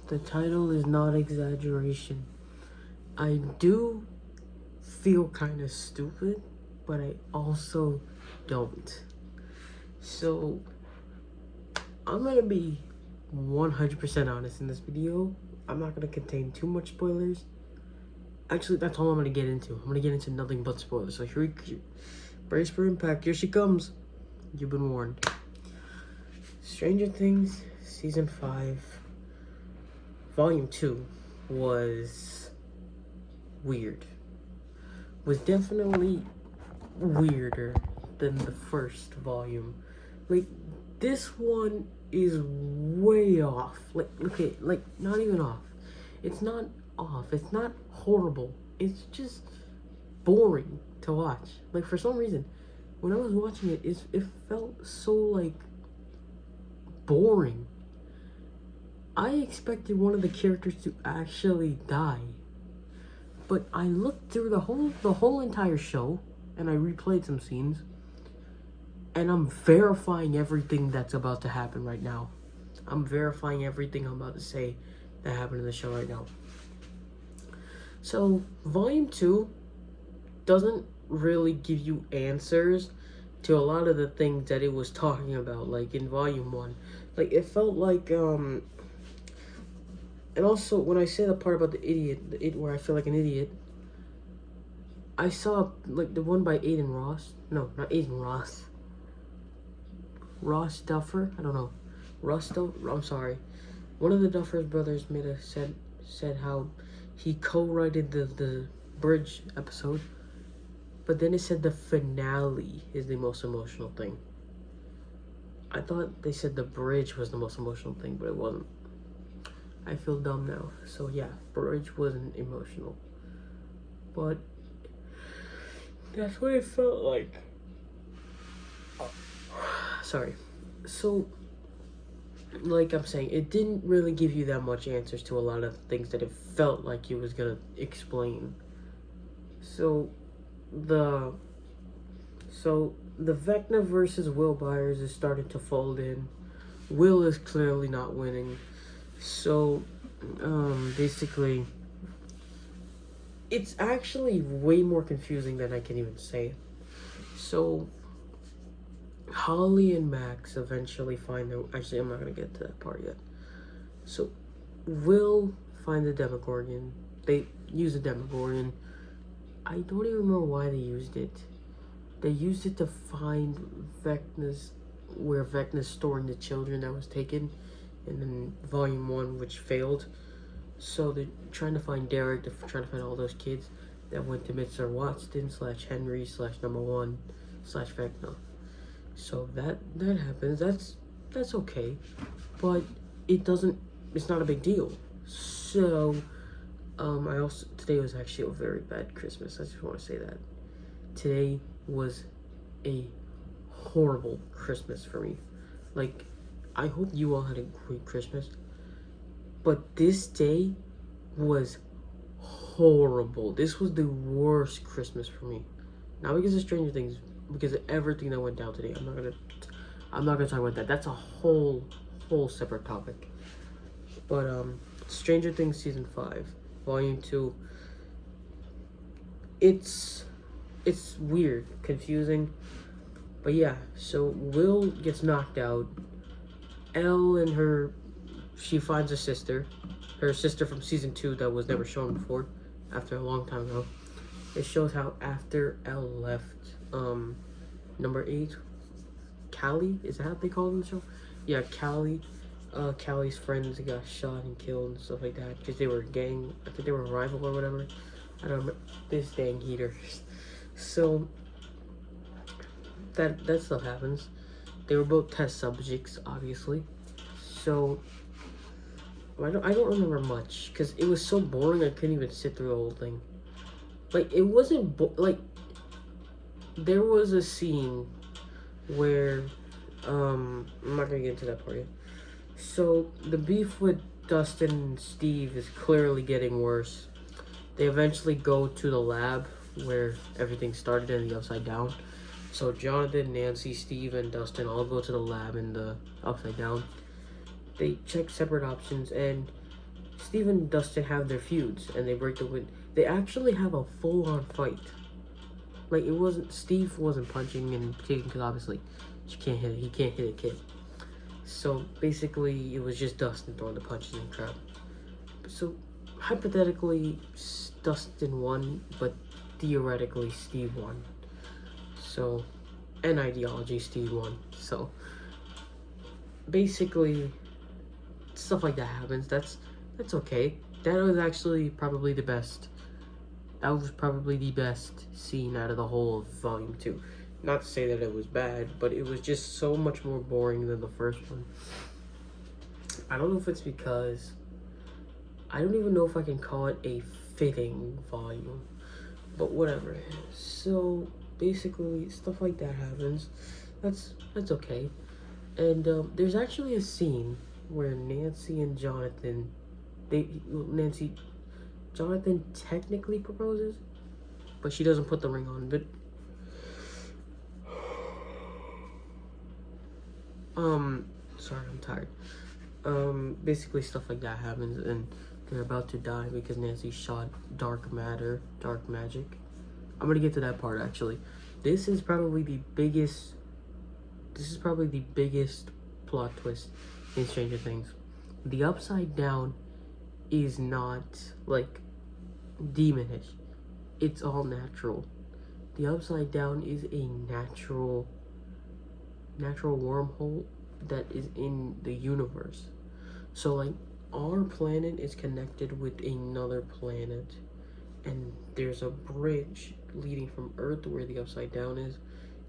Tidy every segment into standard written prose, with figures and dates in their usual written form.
The title is not exaggeration. I do feel kind of stupid, but I also don't. So, I'm gonna be 100% honest in this video. I'm not gonna contain too much spoilers. Actually, that's all I'm gonna get into. I'm gonna get into nothing but spoilers. So here we brace for impact. Here she comes. You've been warned. Stranger Things Season 5, Volume 2 was weird. Was definitely weirder than the first volume. Like, this one is way off. Like, okay, like, not even off. It's not off. It's not horrible. It's just boring to watch. Like, for some reason, when I was watching it, it felt so, like, boring. I expected one of the characters to actually die. But I looked through the whole entire show, and I replayed some scenes, and I'm verifying everything that's about to happen right now. I'm verifying everything I'm about to say that happened in the show right now. So, Volume 2 doesn't really give you answers to a lot of the things that it was talking about, like in Volume 1. Like, it felt like, and also, when I say the part about the idiot, where I feel like an idiot, I saw, like, the one by Aiden Ross. No, not Aiden Ross. Ross Duffer? I don't know. I'm sorry. One of the Duffer brothers said how he co-wrote the bridge episode, but then it said the finale is the most emotional thing. I thought they said the bridge was the most emotional thing, but it wasn't. I feel dumb now. So yeah, bridge wasn't emotional. But that's what it felt like. Sorry. So, like I'm saying, it didn't really give you that much answers to a lot of things that it felt like it was gonna explain. So, the Vecna versus Will Byers is starting to fold in. Will is clearly not winning. So, basically, it's actually way more confusing than I can even say. So, Holly and Max eventually find their... Actually, I'm not going to get to that part yet. So, Will find the Demogorgon. They use the Demogorgon. I don't even remember why they used it. They used it to find where Vecna's storing the children that was taken in then Volume 1, which failed. So they're trying to find Derek, they're trying to find all those kids that went to Mr. Watson / Henry / number 1 / Vecna. So that happens. That's okay, but it's not a big deal. So today was actually a very bad Christmas. I just want to say that today was a horrible Christmas for me. Like, I hope you all had a great Christmas, but this day was horrible. This was the worst Christmas for me. Not because of Stranger Things, because of everything that went down today. I'm not gonna talk about that. That's a whole separate topic. But Stranger Things Season 5, Volume 2. It's weird, confusing. But yeah, so Will gets knocked out. Elle and she finds her sister from Season 2 that was never shown before, after a long time ago. It shows how after Elle left, number 8, Callie, is that how they call it in the show? Yeah, Callie's friends got shot and killed and stuff like that, because they were I think they were a rival or whatever. I don't remember, this dang heater. So, that stuff happens. They were both test subjects, obviously. So, I don't remember much, because it was so boring I couldn't even sit through the whole thing. Like, it wasn't, like, there was a scene where, I'm not gonna get into that part yet. So, the beef with Dustin and Steve is clearly getting worse. They eventually go to the lab where everything started in the Upside Down. So, Jonathan, Nancy, Steve, and Dustin all go to the lab in the Upside Down. They check separate options, and Steve and Dustin have their feuds and they break the win. They actually have a full-on fight. Like, it wasn't, Steve wasn't punching and kicking because obviously he can't hit a kid. So basically, it was just Dustin throwing the punches and crap. So hypothetically, Dustin won, but theoretically, Steve won. So, and ideology, Steve won. So basically, stuff like that happens. That's okay. That was actually probably the best. That was probably the best scene out of the whole of Volume 2. Not to say that it was bad, but it was just so much more boring than the first one. I don't know if it's because... I don't even know if I can call it a fitting volume. But whatever. So, basically, stuff like that happens. That's okay. And there's actually a scene where Nancy and Jonathan... Jonathan technically proposes, but she doesn't put the ring on. But sorry, I'm tired. Basically stuff like that happens, and they're about to die because Nancy shot dark magic. I'm gonna get to that part actually. This is probably the biggest plot twist in Stranger Things. The Upside Down is not like demonish. It's all natural. The Upside Down is a natural wormhole that is in the universe. So like our planet is connected with another planet, and there's a bridge leading from Earth where the Upside Down is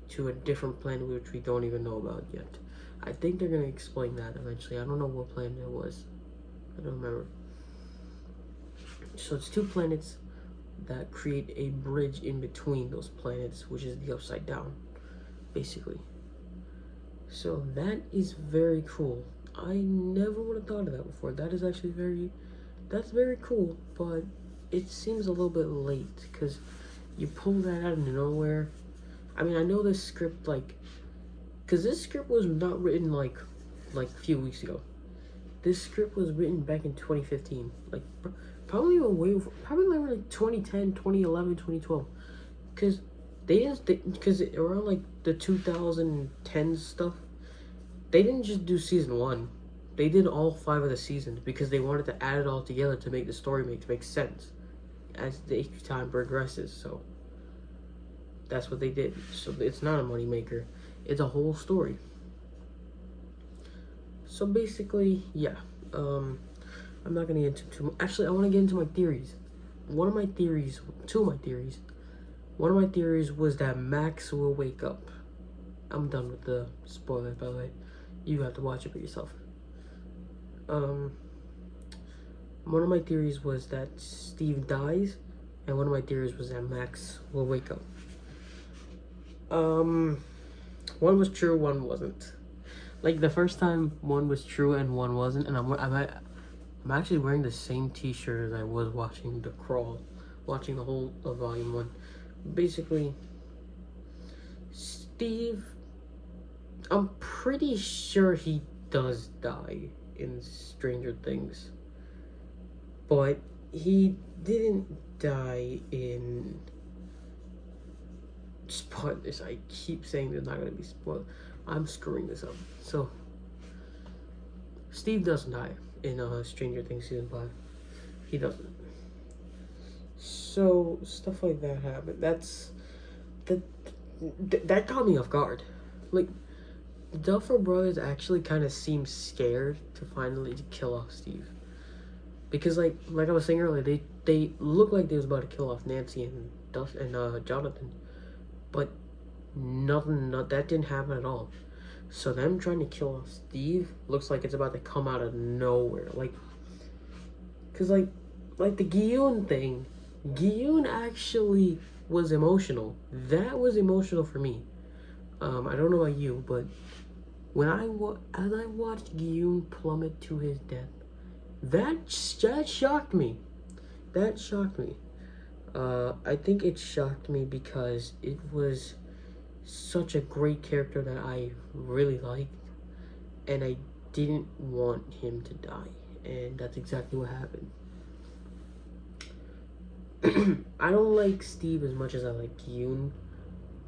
to a different planet which we don't even know about yet. I think they're gonna explain that eventually. I don't know what planet it was. I don't remember. So it's two planets that create a bridge in between those planets, which is the Upside Down, basically. So that is very cool. I never would have thought of that before. That is actually that's very cool, but it seems a little bit late because you pull that out of nowhere. I mean, I know this script, like, because this script was not written like a few weeks ago. This script was written back in 2015, like probably like 2010, 2011, 2012, because because around like the 2010 stuff, they didn't just do season 1. They did all 5 of the seasons because they wanted to add it all together to make the story make sense as the time progresses. So that's what they did. So it's not a moneymaker. It's a whole story. So basically, yeah. I'm not gonna get into too much. Actually, I want to get into my theories. Two of my theories. One of my theories was that Max will wake up. I'm done with the spoilers, by the way. You have to watch it for yourself. One of my theories was that Steve dies, and one of my theories was that Max will wake up. One was true, one wasn't. Like the first time, one was true and one wasn't, and I'm actually wearing the same T-shirt as I was watching The Crawl, watching the whole of Volume 1. Basically, Steve, I'm pretty sure he does die in Stranger Things, but he didn't die in... Spoilers. I keep saying there's not going to be spoilers. I'm screwing this up. So, Steve doesn't die in Stranger Things Season 5. He doesn't. So, stuff like that happened. That caught me off guard. Like, the Duffer Brothers actually kind of seemed scared to finally kill off Steve. Because, like I was saying earlier, they looked like they was about to kill off Nancy and Jonathan. But that didn't happen at all. So them trying to kill off Steve looks like it's about to come out of nowhere. Like, cause like the Gi-Yoon thing, Gi-Yoon actually was emotional. That was emotional for me. I don't know about you, but when as I watched Gi-Yoon plummet to his death, that shocked me. That shocked me. I think it shocked me because it was such a great character that I really liked, and I didn't want him to die. and that's exactly what happened. I don't like Steve as much as I like Yoon,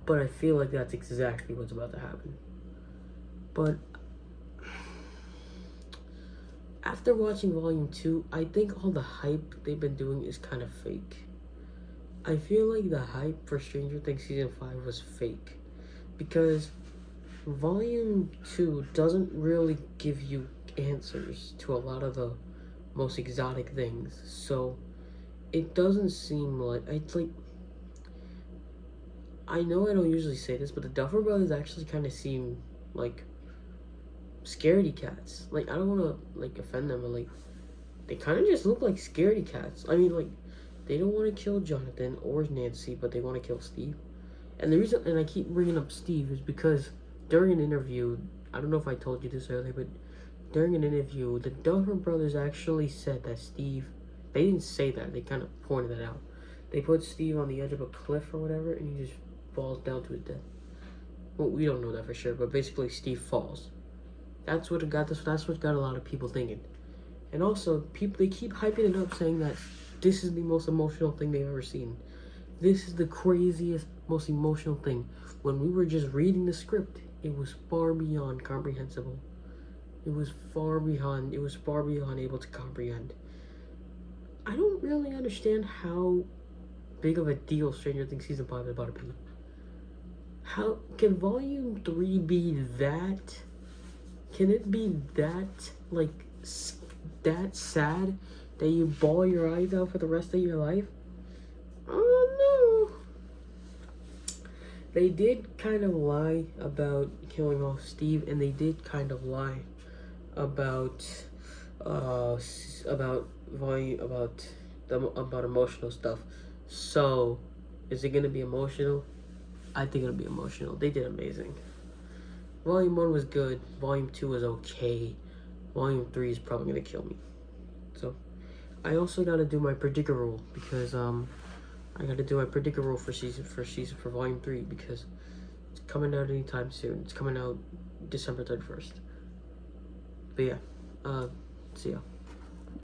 but I feel like that's exactly what's about to happen. But after watching Volume 2, I think all the hype they've been doing is kind of fake. I feel like the hype for Stranger Things Season 5 was fake. Because Volume 2 doesn't really give you answers to a lot of the most exotic things. So it doesn't seem like it's like, I know I don't usually say this, but the Duffer Brothers actually kind of seem like scaredy cats. Like, I don't want to like offend them, but like they kind of just look like scaredy cats. I mean, like, they don't want to kill Jonathan or Nancy, but they want to kill Steve. And the reason, and I keep bringing up Steve, is because during an interview, I don't know if I told you this earlier, but during an interview, the Duffer Brothers actually said that Steve, they didn't say that, they kind of pointed it out. They put Steve on the edge of a cliff or whatever, and he just falls down to his death. Well, we don't know that for sure, but basically Steve falls. That's what got this. That's what got a lot of people thinking. And also, people, they keep hyping it up, saying that this is the most emotional thing they've ever seen. This is the craziest, most emotional thing. When we were just reading the script, it was far beyond comprehensible. It was far beyond able to comprehend. I don't really understand how big of a deal Stranger Things Season 5 is about to be. How can Volume 3 be that? Can it be that, like, that sad that you bawl your eyes out for the rest of your life? Oh no. They did kind of lie about killing off Steve, and they did kind of lie about emotional stuff. So, is it gonna be emotional? I think it'll be emotional. They did amazing. Volume 1 was good. Volume 2 was okay. Volume 3 is probably gonna kill me. So, I also gotta do my predictor rule because I gotta do my predictor rule for Volume 3 because it's coming out anytime soon. It's coming out December 31st. But yeah, see ya.